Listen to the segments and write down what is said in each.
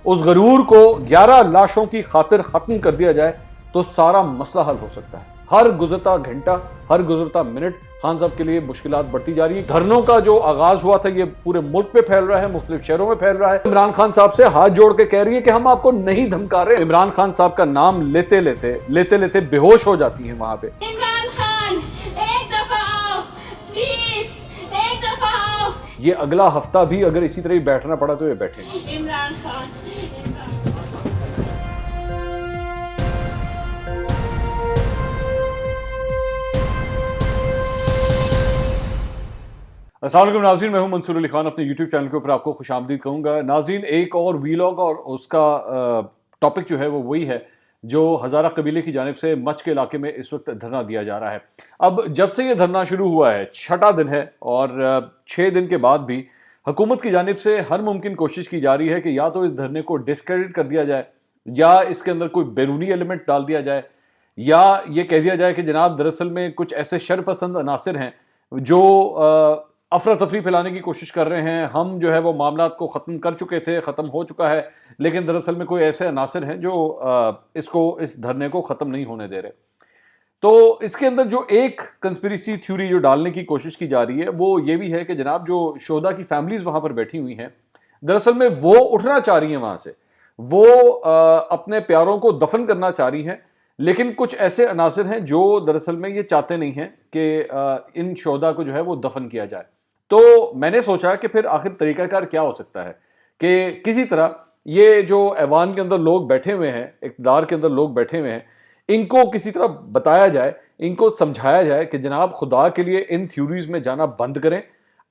उस गरूर को 11 लाशों की खातिर खत्म कर दिया जाए तो सारा मसला हल हो सकता है। हर गुजरता घंटा, हर गुजरता मिनट खान साहब के लिए मुश्किलात बढ़ती जा रही है। धरनों का जो आगाज हुआ था ये पूरे मुल्क पे फैल रहा है, मुख्तलिफ शहरों में फैल रहा है। इमरान खान साहब से हाथ जोड़ के कह रही है कि हम आपको नहीं धमका रहे। इमरान खान साहब का नाम लेते लेते बेहोश हो जाती है वहां पे। इमरान खान एक दफा आओ प्लीज, एक दफा आओ। ये अगला हफ्ता भी अगर इसी तरह ही बैठना पड़ा तो ये बैठे। इमरान खान, अस्सलाम वालेकुम नाज़रीन, मैं हूं मंसूर अली खान। अपने YouTube चैनल के ऊपर आपको खुशामदीद कहूँगा। नाज़रीन, एक और वीलॉग और उसका टॉपिक जो है वो वही है जो हज़ारा कबीले की जानिब से मच के इलाके में इस वक्त धरना दिया जा रहा है। अब जब से ये धरना शुरू हुआ है, 6वां दिन है और 6 दिन के बाद भी हुकूमत की जानिब से हर मुमकिन कोशिश की जा रही है कि या तो इस धरने को डिस्क्रेडिट कर दिया जाए या इसके अंदर कोई बैरूनी एलिमेंट डाल दिया जाए या ये कह दिया जाए कि जनाब दरअसल में कुछ ऐसे शरपसंद अनासिर हैं जो अफरा तफरी फैलाने की कोशिश कर रहे हैं। हम जो है वो मामलात को ख़त्म कर चुके थे, ख़त्म हो चुका है, लेकिन दरअसल में कोई ऐसे अनासिर हैं जो इस धरने को ख़त्म नहीं होने दे रहे। तो इसके अंदर जो एक कंस्पिरेसी थ्योरी जो डालने की कोशिश की जा रही है वो ये भी है कि जनाब जो शोहदा की फैमिलीज वहाँ पर बैठी हुई हैं, दरअसल में वो उठना चाह रही हैं वहाँ से, वो अपने प्यारों को दफन करना चाह रही हैं, लेकिन कुछ ऐसे अनासिर हैं जो दरअसल में ये चाहते नहीं हैं कि इन शोहदा को जो है वो दफन किया जाए। तो मैंने सोचा कि फिर आखिर तरीकाकार क्या हो सकता है कि किसी तरह ये जो ऐवान के अंदर लोग बैठे हुए हैं, इक़्तिदार के अंदर लोग बैठे हुए हैं, इनको किसी तरह बताया जाए, इनको समझाया जाए कि जनाब खुदा के लिए इन थ्योरीज में जाना बंद करें।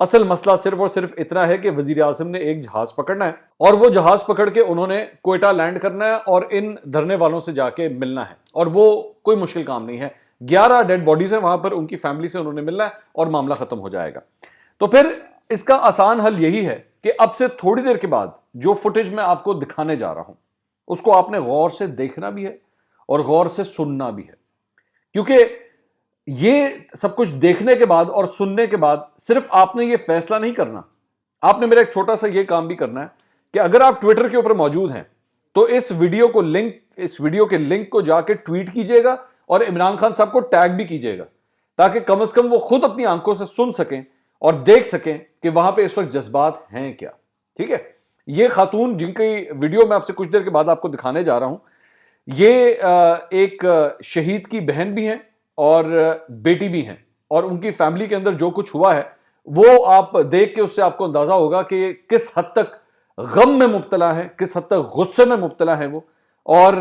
असल मसला सिर्फ और सिर्फ इतना है कि वजीर आज़म ने एक जहाज पकड़ना है और वो जहाज पकड़ के उन्होंने क्वेटा लैंड करना है और इन धरने वालों से जाके मिलना है, और वो कोई मुश्किल काम नहीं है। 11 डेड बॉडीज हैं वहां पर, उनकी फैमिली से उन्होंने मिलना है और मामला खत्म हो जाएगा। तो फिर इसका आसान हल यही है कि अब से थोड़ी देर के बाद जो फुटेज मैं आपको दिखाने जा रहा हूं उसको आपने गौर से देखना भी है और गौर से सुनना भी है, क्योंकि ये सब कुछ देखने के बाद और सुनने के बाद सिर्फ आपने ये फैसला नहीं करना, आपने मेरा एक छोटा सा ये काम भी करना है कि अगर आप ट्विटर के ऊपर मौजूद हैं तो इस वीडियो के लिंक को जाके ट्वीट कीजिएगा और इमरान खान साहब को टैग भी कीजिएगा, ताकि कम से कम वो खुद अपनी आंखों से सुन सकें और देख सकें कि वहां पे इस वक्त जज्बात हैं क्या। ठीक है, ये खातून जिनकी वीडियो मैं आपसे कुछ देर के बाद आपको दिखाने जा रहा हूं, ये एक शहीद की बहन भी हैं और बेटी भी हैं, और उनकी फैमिली के अंदर जो कुछ हुआ है वो आप देख के उससे आपको अंदाजा होगा कि किस हद तक गम में मुब्तला है, किस हद तक गुस्से में मुब्तला है वो, और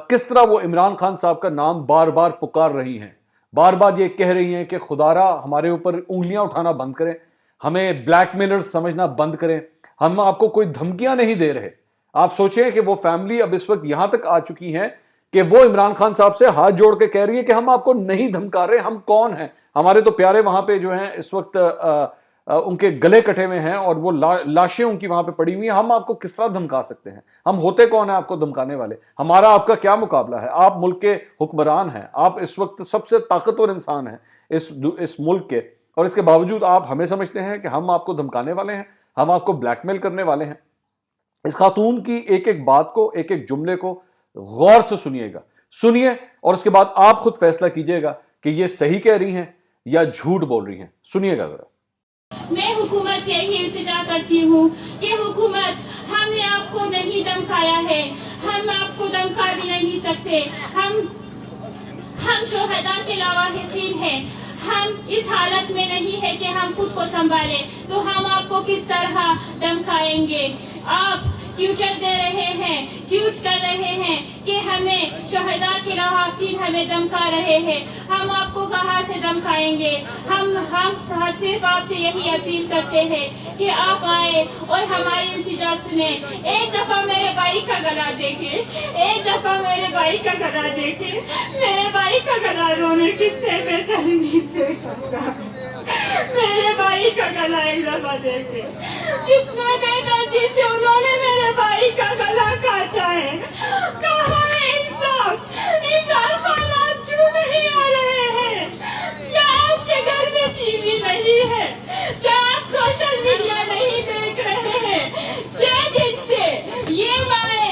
किस तरह वो इमरान खान साहब का नाम बार बार पुकार रही हैं, बार बार ये कह रही हैं कि खुदारा हमारे ऊपर उंगलियां उठाना बंद करें, हमें ब्लैकमेलर्स समझना बंद करें, हम आपको कोई धमकियां नहीं दे रहे। आप सोचिए कि वो फैमिली अब इस वक्त यहां तक आ चुकी है कि वो इमरान खान साहब से हाथ जोड़ के कह रही है कि हम आपको नहीं धमका रहे, हम कौन हैं, हमारे तो प्यारे वहां पे जो हैं इस वक्त उनके गले कटे हुए हैं और वो लाशें उनकी वहां पे पड़ी हुई हैं, हम आपको किस तरह धमका सकते हैं, हम होते कौन है आपको धमकाने वाले, हमारा आपका क्या मुकाबला है, आप मुल्क के हुक्मरान हैं, आप इस वक्त सबसे ताकतवर इंसान हैं इस मुल्क के, और इसके बावजूद आप हमें समझते हैं कि हम आपको धमकाने वाले हैं, हम आपको ब्लैकमेल करने वाले हैं। इस खातून की एक एक बात को, एक एक जुमले को गौर से सुनिए और उसके बाद आप खुद फैसला कीजिएगा कि ये सही कह रही हैं या झूठ बोल रही हैं। सुनिएगा जरा। मैं हुकूमत से यही इल्तिजा करती हूँ कि हुकूमत, हमने आपको नहीं धमकाया है, हम आपको धमका भी नहीं सकते, हम शोहदा के लवाहिकीन हैं, हम इस हालत में नहीं है कि हम खुद को संभाले, तो हम आपको किस तरह धमकाएंगे। आप ट्वीटर दे रहे हैं, ट्वीट कर रहे हैं कि हमें शोहदा के लवाहिकीन हमें धमका रहे हैं, हम आपको कहाँ से धमकाएंगे। हम सिर्फ आपसे यही अपील करते हैं कि आप आए और हमारी इल्तिजा सुने। एक दफा मेरे भाई का गला देखे, एक दफा मेरे भाई का गला देखे, मेरे भाई का गला रोने किसने बेदर्दी से काटा, मेरे भाई का गला एक दफा देखे, कितने बेदर्दी से उन्होंने मेरे भाई का गला काटा है। कहाँ है इंसाफ? इमरान खान आप क्यों नहीं आ रहे हैं? क्या आपके घर में टीवी नहीं है? क्या आप सोशल मीडिया नहीं देख रहे हैं? 6 दिन से ये माए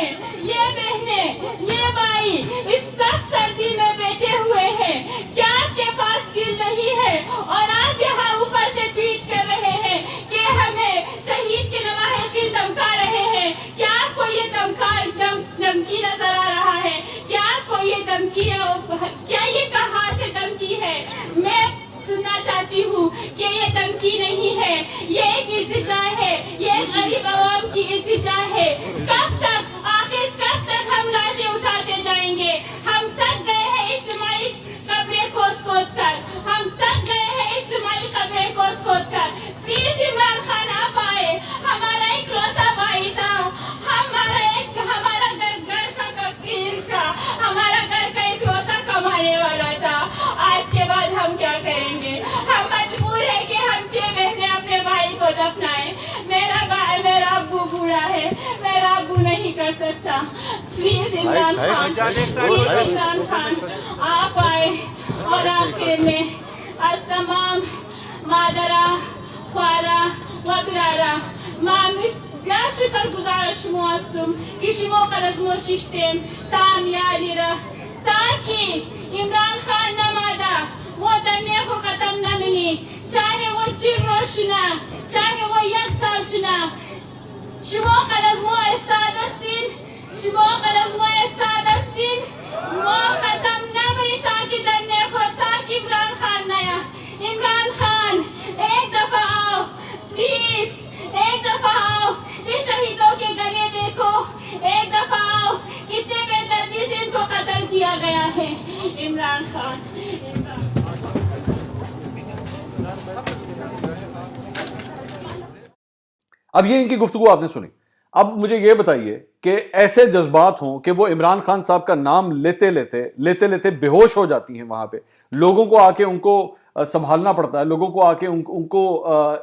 करती हूँ कि ये धमकी नहीं है, ये एक इल्तिजा है, ये गरीब आवाम की इल्तिजा है। कब तक, आखिर कब तक हम लाशें उठाते जाएंगे? हम तक गए हैं इज्तिमाई कब्रें खोद कर, हम तक गए हैं इज्तिमाई कब्रें खोद कर। प्लीज इमरान खान आप आए, हमारा इकलौता भाई था, हमारा घर का कफील था, हमारा घर का इकलौता कमाने वाला था। आज के बाद हम क्या करेंगे? हम मजबूर है कि हम 6 महीने अपने भाई को दफनाएं। मेरा अब्बू बूढ़ा है, मेरा अब्बू नहीं कर सकता। प्लीज इमरान खान आप आए। और आखिर में तमाम मादरा ख्वारा वगरारा sehr शुक्रगुजार शुमो हस्तम कि शुमो करजमो शिश्तेम ताम यालिरा ताकि इमरान खान नमादा मोदन्ने को खत्म न मिली, चाहे वो चिरो शुना, चाहे वो 1 साल शुना। शुमो करजमो इस्तादस्तीन, शुमो करजमो इस्तादस्तीन वो खत्म न मिली ताकि दन्ने को, ताकि इमरान खान नया। इमरान खान एक दफा आओ प्लीज, एक दफा आओ, इस शहीदों के गले देखो, एक दफा आओ, कितने बेदर्दी से इनको कत्ल किया गया है। इमरान खान, अब ये इनकी गुफ्तगू आपने सुनी। अब मुझे ये बताइए कि ऐसे जज्बात हों कि वो इमरान खान साहब का नाम लेते लेते बेहोश हो जाती हैं, वहां पे लोगों को आके उनको संभालना पड़ता है, लोगों को आके उनको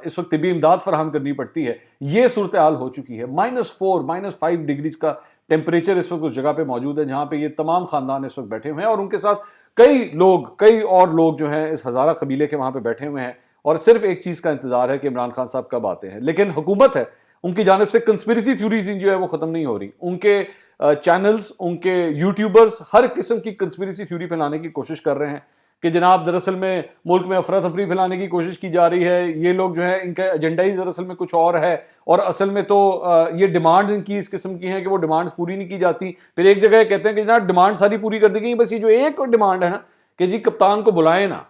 इस वक्त तिबी इमदाद फराहम करनी पड़ती है। ये सूरत हाल हो चुकी है। -4 -5 डिग्रीज का टेम्परेचर इस वक्त उस जगह पे मौजूद है जहां पे ये तमाम खानदान इस वक्त बैठे हुए हैं और उनके साथ कई और लोग जो हैं इस हज़ारा कबीले के वहां पे बैठे हुए हैं और सिर्फ एक चीज़ का इंतजार है कि इमरान खान साहब कब आते हैं। लेकिन हुकूमत है, उनकी जानिब से कंस्पिरेसी थ्योरीज जो है वो ख़त्म नहीं हो रही। उनके चैनल्स, उनके यूट्यूबर्स हर किस्म की कंस्पिरेसी थ्योरी फैलाने की कोशिश कर रहे हैं कि जनाब दरअसल में मुल्क में अफरा तफरी फैलाने की कोशिश की जा रही है, ये लोग जो है इनका एजेंडा ही दरअसल में कुछ और है और असल में तो ये डिमांड्स इनकी इस किस्म की हैं कि वो डिमांड्स पूरी नहीं की जाती। फिर एक जगह कहते हैं कि जनाब डिमांड सारी पूरी कर दी गई, बस ये जो एक डिमांड है ना कि जी कप्तान को बुलाए ना,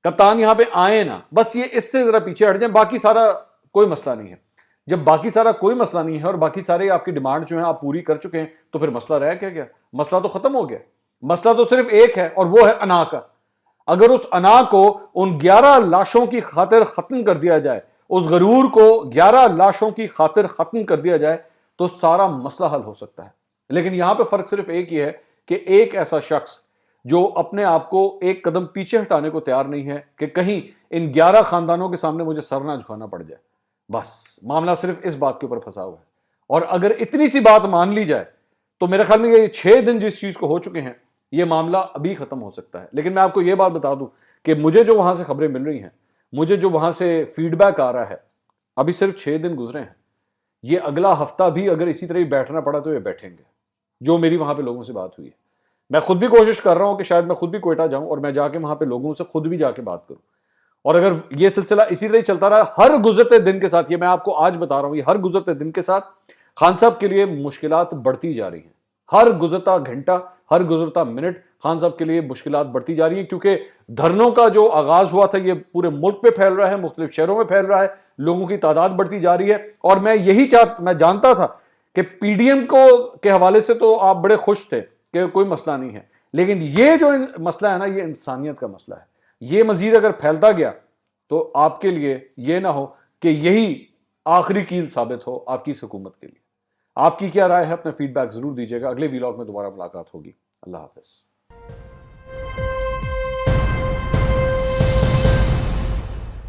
कप्तान यहाँ पे आए ना, बस ये इससे जरा पीछे हट जाए, बाकी सारा कोई मसला नहीं है। जब बाकी सारा कोई मसला नहीं है और बाकी सारे आपकी डिमांड जो है आप पूरी कर चुके हैं तो फिर मसला रह क्या गया? मसला तो खत्म हो गया। मसला तो सिर्फ एक है और वो है अना का। अगर उस अना को उन 11 लाशों की खातिर खत्म कर दिया जाए, उस गरूर को 11 लाशों की खातिर खत्म कर दिया जाए तो सारा मसला हल हो सकता है। लेकिन यहां पे फर्क सिर्फ एक ही है कि एक ऐसा शख्स जो अपने आप को एक कदम पीछे हटाने को तैयार नहीं है कि कहीं इन 11 खानदानों के सामने मुझे सर ना झुकाना पड़ जाए। बस मामला सिर्फ इस बात के ऊपर फंसा हुआ है और अगर इतनी सी बात मान ली जाए तो मेरे ख्याल में ये 6 दिन जिस चीज को हो चुके हैं ये मामला अभी खत्म हो सकता है। लेकिन मैं आपको ये बात बता दूं कि मुझे जो वहां से खबरें मिल रही हैं, मुझे जो वहां से फीडबैक आ रहा है, अभी सिर्फ 6 दिन गुजरे हैं। ये अगला हफ्ता भी अगर इसी तरह ही बैठना पड़ा तो ये बैठेंगे। जो मेरी वहां पे लोगों से बात हुई है, मैं खुद भी कोशिश कर रहा हूं कि शायद मैं खुद भी कोयटा जाऊं और मैं जाके वहां पे लोगों से खुद भी जाके बात करूं। और अगर ये सिलसिला इसी तरह चलता रहा हर गुजरते दिन के साथ, ये मैं आपको आज बता रहा हूं, ये हर गुजरते दिन के साथ खान साहब के लिए मुश्किलात बढ़ती जा रही हैं। हर गुजरता घंटा, हर गुजरता मिनट खान साहब के लिए मुश्किलात बढ़ती जा रही है क्योंकि धरनों का जो आगाज हुआ था ये पूरे मुल्क पे फैल रहा है, मुख्तलिफ शहरों में फैल रहा है, लोगों की तादाद बढ़ती जा रही है। और मैं जानता था कि पीडीएम के हवाले से तो आप बड़े खुश थे कि कोई मसला नहीं है, लेकिन ये जो मसला है ना, ये इंसानियत का मसला है। ये मजीद अगर फैलता गया तो आपके लिए ये ना हो कि यही आखिरी कील साबित हो आपकी इस हुकूमत के लिए। आपकी क्या राय है? अपना फीडबैक जरूर दीजिएगा। अगले वीलॉग में दोबारा मुलाकात होगी। अल्लाह हाफिज।